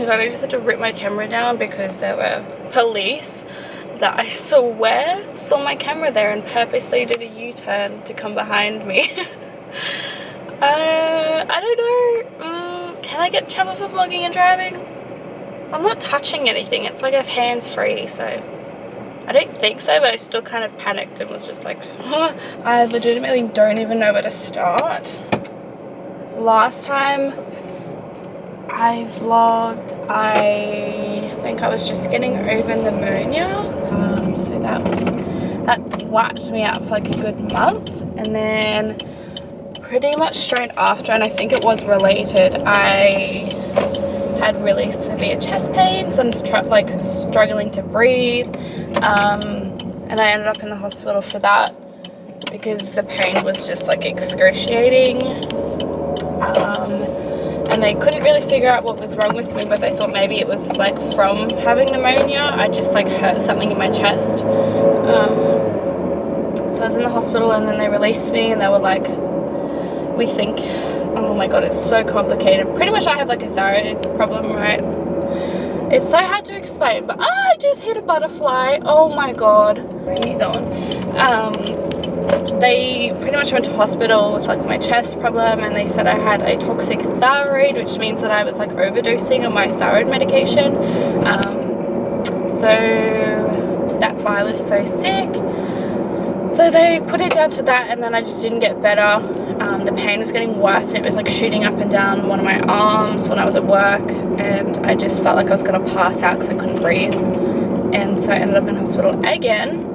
god, I just had to rip my camera down because there were police that I swear saw my camera there and purposely did a U-turn to come behind me. I don't know. Can I get in trouble for vlogging and driving? I'm not touching anything. It's like I have hands free, so I don't think so, but I still kind of panicked and was just like, I legitimately don't even know where to start. Last time I vlogged, I think I was just getting over pneumonia. So that wiped me out for like a good month, and then pretty much straight after, and I think it was related, I had really severe chest pains and like struggling to breathe, and I ended up in the hospital for that because the pain was just like excruciating, and they couldn't really figure out what was wrong with me, but they thought maybe it was like from having pneumonia. I just like hurt something in my chest, so I was in the hospital, and then they released me and they were like, we think, oh my god, it's so complicated. Pretty much I have like a thyroid problem, right? It's so hard to explain, but I just hit a butterfly. Oh my god. Breathe on. They pretty much went to hospital with like my chest problem, and they said I had a toxic thyroid, which means that I was like overdosing on my thyroid medication. So that's why I was so sick. So they put it down to that, and then I just didn't get better. The pain was getting worse, and it was like shooting up and down one of my arms when I was at work, and I just felt like I was going to pass out because I couldn't breathe, and so I ended up in hospital again.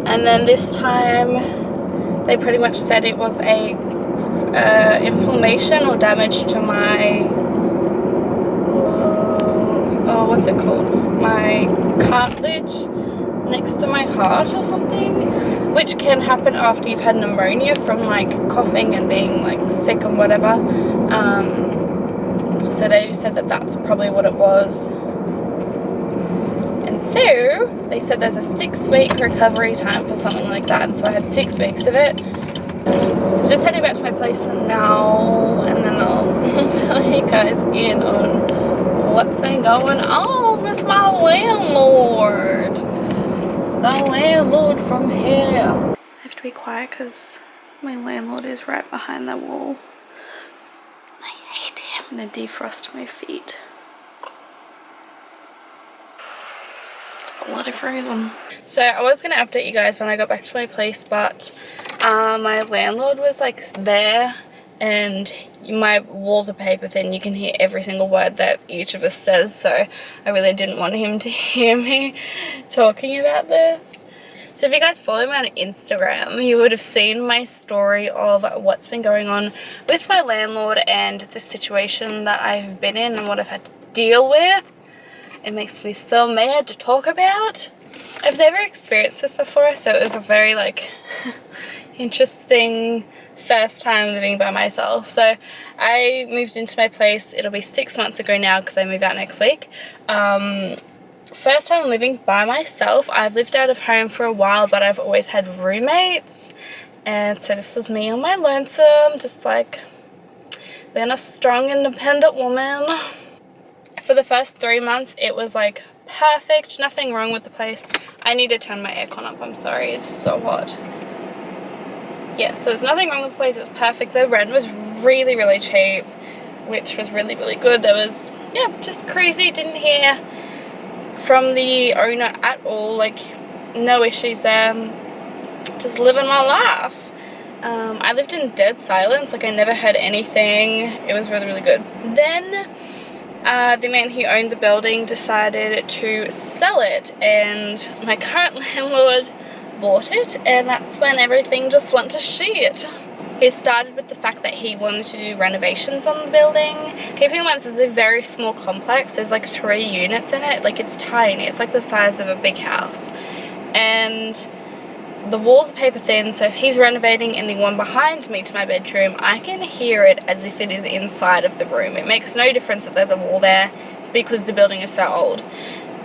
And then this time they pretty much said it was a inflammation or damage to my what's it called, my cartilage next to my heart or something, which can happen after you've had pneumonia from like coughing and being like sick and whatever. So they just said that that's probably what it was, and so they said there's a 6-week recovery time for something like that, and so I had 6 weeks of it. So just heading back to my place now, and then I'll tell you guys in on what's been going on with my landlord. The landlord from hell. I have to be quiet because my landlord is right behind the wall. I hate him. I'm gonna defrost my feet. Bloody frozen. So I was gonna update you guys when I got back to my place, but my landlord was like there, and my walls are paper thin. You can hear every single word that each of us says, so I really didn't want him to hear me talking about this. So if you guys follow me on Instagram, you would have seen my story of what's been going on with my landlord and the situation that I've been in and what I've had to deal with. It makes me so mad to talk about. I've never experienced this before, so it was a very like interesting first time living by myself. So I moved into my place, it'll be 6 months ago now because I move out next week. First time living by myself. I've lived out of home for a while, but I've always had roommates, and so this was me on my lonesome, just like being a strong independent woman. For the first 3 months it was like perfect, nothing wrong with the place. I need to turn my aircon up, I'm sorry, it's so hot. Yeah, so there's nothing wrong with the place, it was perfect. The rent was really, really cheap, which was really, really good. There was, yeah, just crazy, didn't hear from the owner at all, like no issues there, just living my life. I lived in dead silence, like I never heard anything. It was really, really good. Then the man who owned the building decided to sell it, and my current landlord bought it, and that's when everything just went to shit. He started with the fact that he wanted to do renovations on the building. Keeping in mind this is a very small complex, there's like 3 units in it, like it's tiny, it's like the size of a big house. And the walls are paper thin, so if he's renovating in the one behind me to my bedroom, I can hear it as if it is inside of the room. It makes no difference that there's a wall there because the building is so old.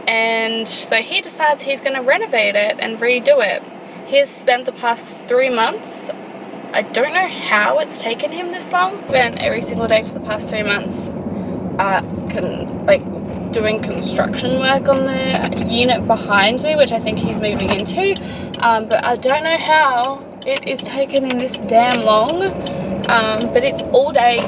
And so he decides he's going to renovate it and redo it. He has spent the past 3 months, I don't know how it's taken him this long, spent every single day for the past 3 months doing construction work on the unit behind me, which I think he's moving into, but I don't know how it is taking him this damn long, but it's all day,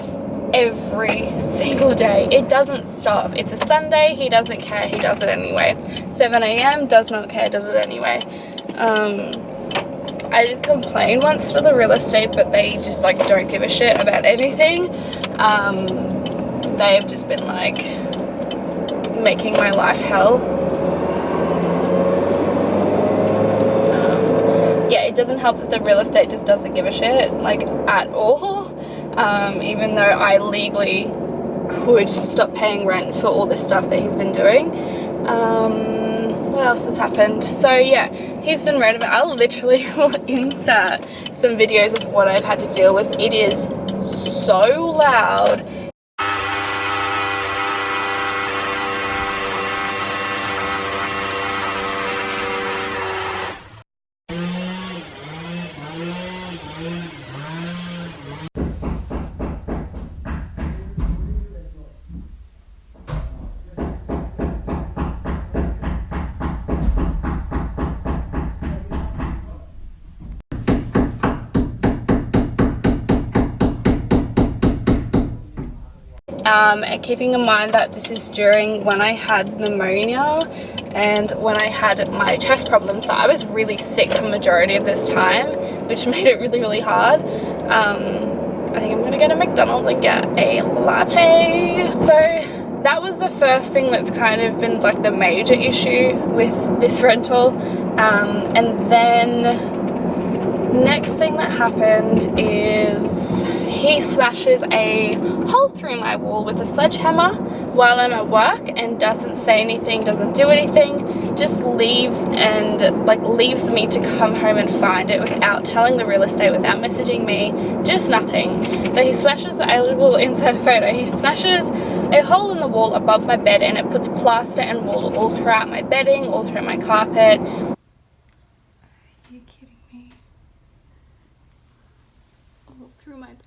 every single day. It doesn't stop. It's a Sunday, he doesn't care, he does it anyway. 7 AM, does not care, does it anyway. I did complain once to the real estate, but they just like don't give a shit about anything. They've just been like making my life hell. Yeah, it doesn't help that the real estate just doesn't give a shit, like, at all. Even though I legally could stop paying rent for all this stuff that he's been doing. What else has happened? So yeah, he's been random. I'll literally will insert some videos of what I've had to deal with. It is so loud. And keeping in mind that this is during when I had pneumonia and when I had my chest problem, so I was really sick for the majority of this time, which made it really, really hard. I think I'm gonna go to McDonald's and get a latte. So that was the first thing that's kind of been like the major issue with this rental. And then next thing that happened is he smashes a hole through my wall with a sledgehammer while I'm at work and doesn't say anything, doesn't do anything, just leaves and like leaves me to come home and find it without telling the real estate, without messaging me, just nothing. So he smashes, I will insert a photo, he smashes a hole in the wall above my bed and it puts plaster and wool all throughout my bedding, all through my carpet. Are you kidding me? All through my bed.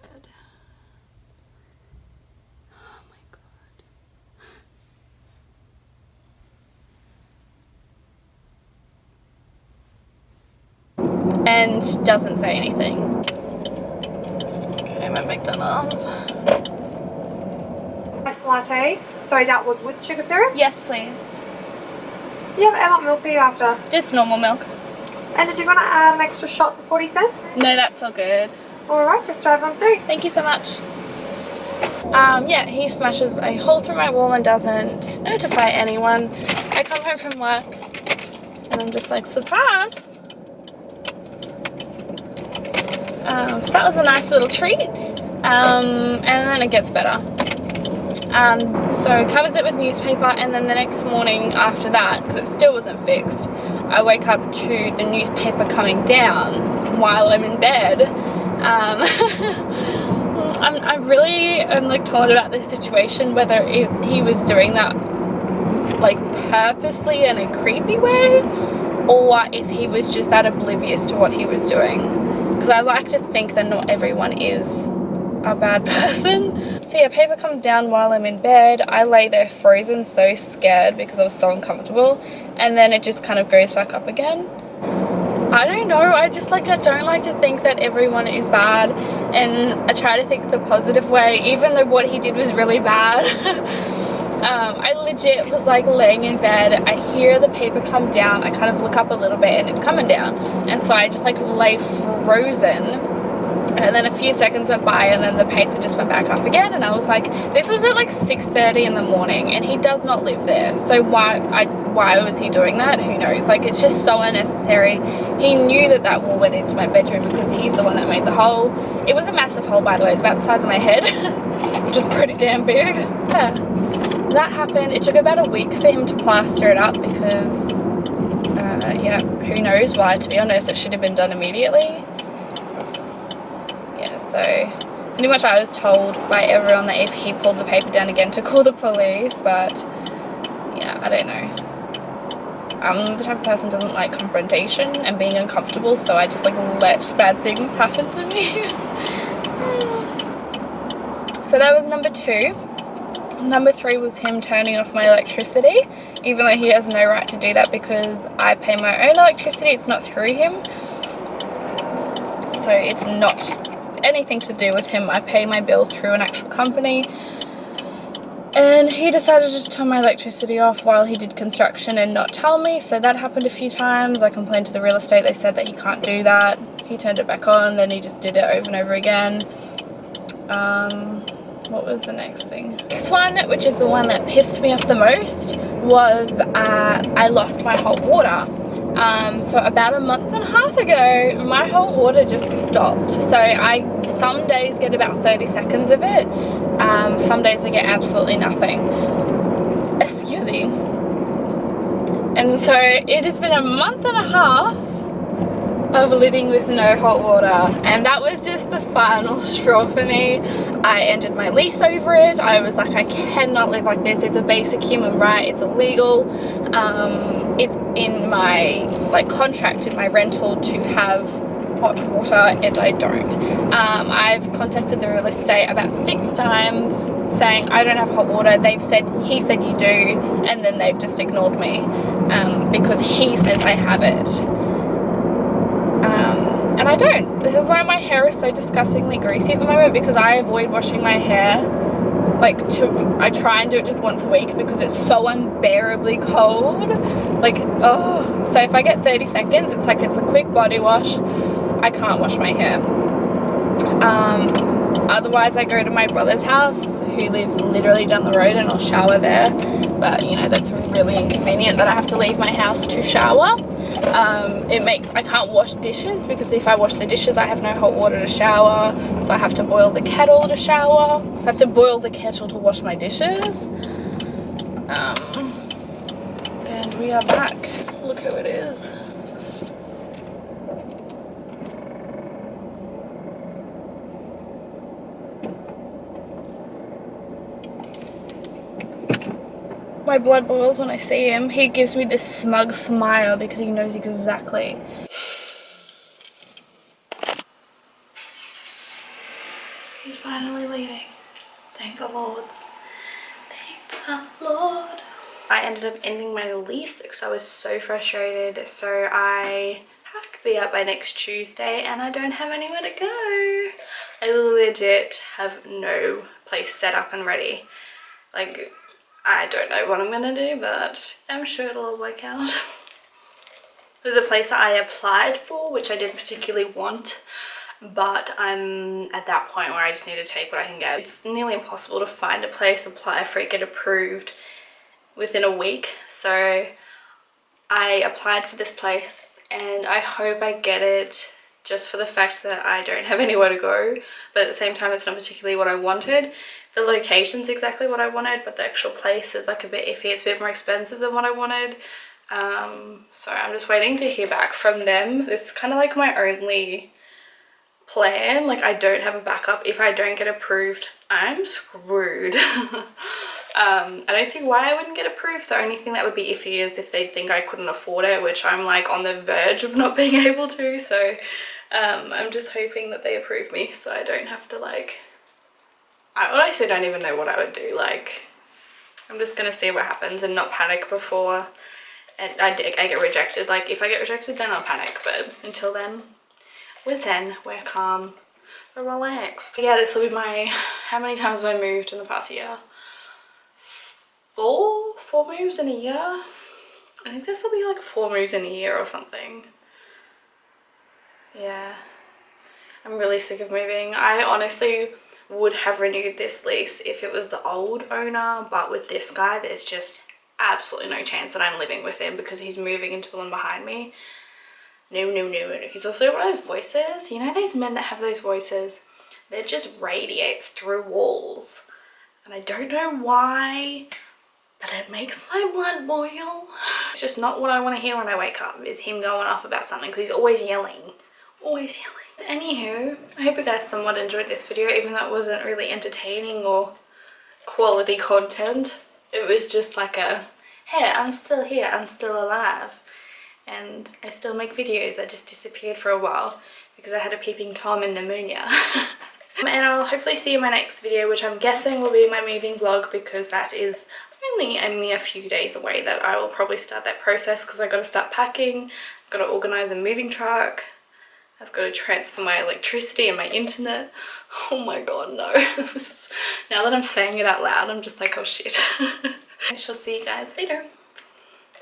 And doesn't say anything. Okay, my McDonald's. Ice latte. Sorry, that was with sugar syrup? Yes, please. Do you have almond milk for you after? Just normal milk. And did you want to add an extra shot for 40 cents? No, that's all good. Alright, just drive on through. Thank you so much. Yeah, he smashes a hole through my wall and doesn't notify anyone. I come home from work and I'm just like, surprise! So that was a nice little treat, and then it gets better. So covers it with newspaper, and then the next morning after that, because it still wasn't fixed, I wake up to the newspaper coming down while I'm in bed. I really am like torn about this situation, whether he was doing that like purposely in a creepy way, or if he was just that oblivious to what he was doing. Because I like to think that not everyone is a bad person. So yeah, paper comes down while I'm in bed. I lay there frozen, so scared because I was so uncomfortable. And then it just kind of goes back up again. I don't know, I don't like to think that everyone is bad. And I try to think the positive way, even though what he did was really bad. I legit was like laying in bed, I hear the paper come down, I kind of look up a little bit and it's coming down, and so I just like lay frozen, and then a few seconds went by and then the paper just went back up again, and I was like, this was at like 6:30 in the morning and he does not live there, so why was he doing that? Who knows? Like, it's just so unnecessary. He knew that that wall went into my bedroom because he's the one that made the hole. It was a massive hole, by the way. It's about the size of my head, which is pretty damn big. Yeah. That happened. It took about a week for him to plaster it up because, yeah, who knows why, to be honest. It should have been done immediately. Yeah, so pretty much I was told by everyone that if he pulled the paper down again to call the police, but yeah, I don't know. I'm the type of person who doesn't like confrontation and being uncomfortable, so I just like let bad things happen to me. So that was number 2. Number 3 was him turning off my electricity, even though he has no right to do that because I pay my own electricity. It's not through him, so it's not anything to do with him. I pay my bill through an actual company, and he decided to turn my electricity off while he did construction and not tell me. So that happened a few times. I complained to the real estate. They said that he can't do that. He turned it back on, then he just did it over and over again. What was the next thing? Next one, which is the one that pissed me off the most, was I lost my hot water. So about a month and a half ago, my hot water just stopped. So I some days get about 30 seconds of it. Some days I get absolutely nothing. Excuse me. And so it has been a month and a half of living with no hot water, and that was just the final straw for me. I ended my lease over it. I was like, I cannot live like this. It's a basic human right. It's illegal. It's in my contract, in my rental, to have hot water, and I don't. I've contacted the real estate about 6 times saying I don't have hot water. They've said, he said you do, and then they've just ignored me because he says I have it. And I don't. This is why my hair is so disgustingly greasy at the moment, because I avoid washing my hair. I try and do it just once a week because it's so unbearably cold. So if I get 30 seconds, it's a quick body wash. I can't wash my hair. Otherwise I go to my brother's house, who lives literally down the road, and I'll shower there. But you know, that's really inconvenient that I have to leave my house to shower. I can't wash dishes because if I wash the dishes I have no hot water to shower, so I have to boil the kettle to shower, so I have to boil the kettle to wash my dishes. And we are back. Look who it is. My blood boils when I see him. He gives me this smug smile because he knows exactly. He's finally leaving. Thank the Lords. Thank the Lord. I ended up ending my lease because I was so frustrated. So I have to be up by next Tuesday and I don't have anywhere to go. I legit have no place set up and ready. I don't know what I'm gonna do, but I'm sure it'll all work out. There's a place that I applied for, which I didn't particularly want, but I'm at that point where I just need to take what I can get. It's nearly impossible to find a place, apply for it, get approved within a week. So I applied for this place and I hope I get it, just for the fact that I don't have anywhere to go, but at the same time it's not particularly what I wanted. The location's exactly what I wanted, but the actual place is a bit iffy. It's a bit more expensive than what I wanted. So I'm just waiting to hear back from them. This is kind of my only plan. I don't have a backup. If I don't get approved, I'm screwed. I don't see why I wouldn't get approved. The only thing that would be iffy is if they think I couldn't afford it, which I'm on the verge of not being able to. So I'm just hoping that they approve me so I don't have to I honestly don't even know what I would do. I'm just gonna see what happens and not panic before I get rejected. If I get rejected, then I'll panic, but until then, we're zen, we're calm, we're relaxed. So yeah, this will be how many times have I moved in the past year? Four moves in a year? I think this will be 4 moves in a year or something. Yeah, I'm really sick of moving. I honestly would have renewed this lease if it was the old owner, but with this guy there's just absolutely no chance that I'm living with him because he's moving into the one behind me. No. He's also one of those voices, you know those men that have those voices that just radiates through walls, and I don't know why, but it makes my blood boil. It's just not what I want to hear when I wake up, is him going off about something, because he's always yelling. Anywho, I hope you guys somewhat enjoyed this video, even though it wasn't really entertaining or quality content. It was just hey, I'm still here, I'm still alive, and I still make videos. I just disappeared for a while because I had a peeping Tom and pneumonia. And I'll hopefully see you in my next video, which I'm guessing will be my moving vlog, because that is only a mere few days away that I will probably start that process, because I've got to start packing, I've got to organise a moving truck, I've got to transfer my electricity and my internet. Oh my god, no. Now that I'm saying it out loud, I'm just like, oh shit. I shall see you guys later.